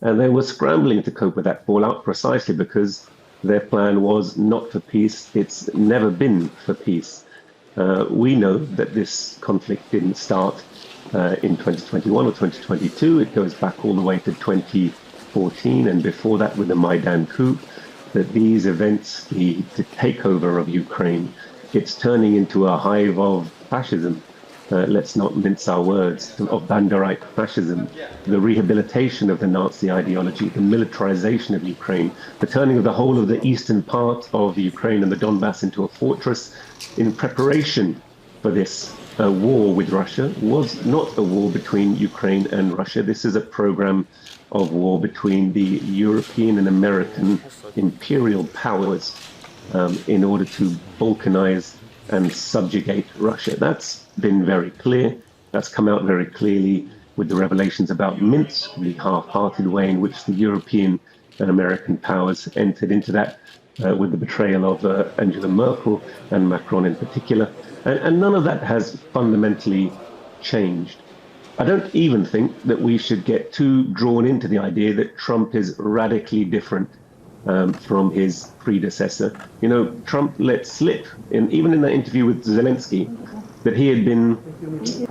And they were scrambling to cope with that fallout precisely because their plan was not for peace. It's never been for peace. We know that this conflict didn't start in 2021 or 2022. It goes back all the way to 2014 and before that with the Maidan coup, that these events, the takeover of Ukraine, it's turning into a hive of fascism. Let's not mince our words, of Banderite fascism, the rehabilitation of the Nazi ideology, the militarization of Ukraine, the turning of the whole of the eastern part of Ukraine and the Donbass into a fortress in preparation for this war with Russia was not a war between Ukraine and Russia. This is a program of war between the European and American imperial powers in order to balkanize and subjugate Russia. That's been very clear. That's come out very clearly with the revelations about Minsk, the half-hearted way in which the European and American powers entered into that with the betrayal of Angela Merkel and Macron in particular. And none of that has fundamentally changed. I don't even think that we should get too drawn into the idea that Trump is radically different from his predecessor. You know, Trump let slip, even in that interview with Zelensky, that he had been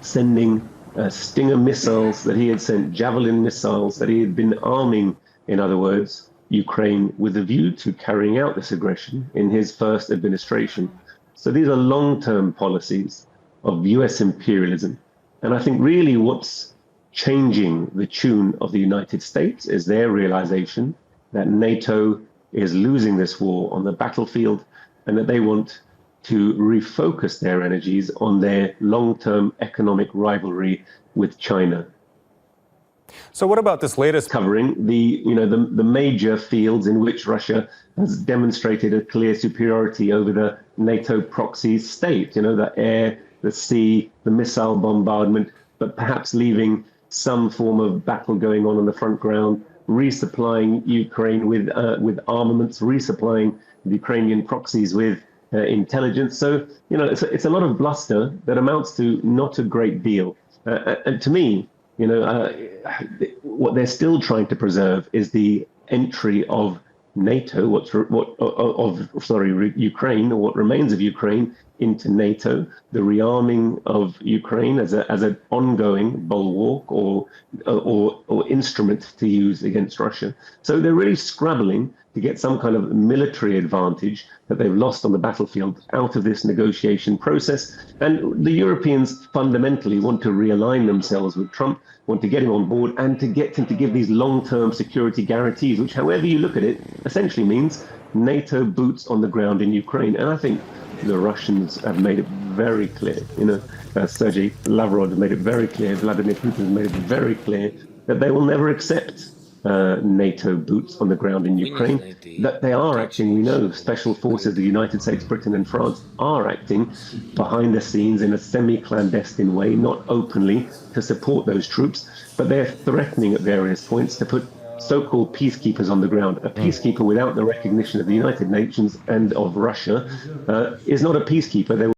sending Stinger missiles, that he had sent Javelin missiles, that he had been arming, in other words, Ukraine with a view to carrying out this aggression in his first administration. So these are long-term policies of US imperialism. And I think really what's changing the tune of the United States is their realization that NATO is losing this war on the battlefield and that they want to refocus their energies on their long-term economic rivalry with China. So what about this latest covering the major fields in which Russia has demonstrated a clear superiority over the NATO proxy state, the air, the sea, the missile bombardment, but perhaps leaving some form of battle going on the front ground, resupplying Ukraine with armaments, resupplying the Ukrainian proxies with intelligence. So, it's a lot of bluster that amounts to not a great deal. And to me, what they're still trying to preserve is the entry of NATO, Ukraine, or what remains of Ukraine, into NATO, the rearming of Ukraine as an ongoing bulwark or instrument to use against Russia. So they're really scrabbling to get some kind of military advantage that they've lost on the battlefield out of this negotiation process. And the Europeans fundamentally want to realign themselves with Trump, want to get him on board and to get him to give these long-term security guarantees, which, however you look at it, essentially means NATO boots on the ground in Ukraine. And I think the Russians have made it very clear, Sergei Lavrov has made it very clear, Vladimir Putin has made it very clear that they will never accept NATO boots on the ground in Ukraine, that they are acting, we know, special forces, the United States, Britain and France are acting behind the scenes in a semi-clandestine way, not openly, to support those troops, but they're threatening at various points to put so-called peacekeepers on the ground. A peacekeeper without the recognition of the United Nations and of Russia is not a peacekeeper.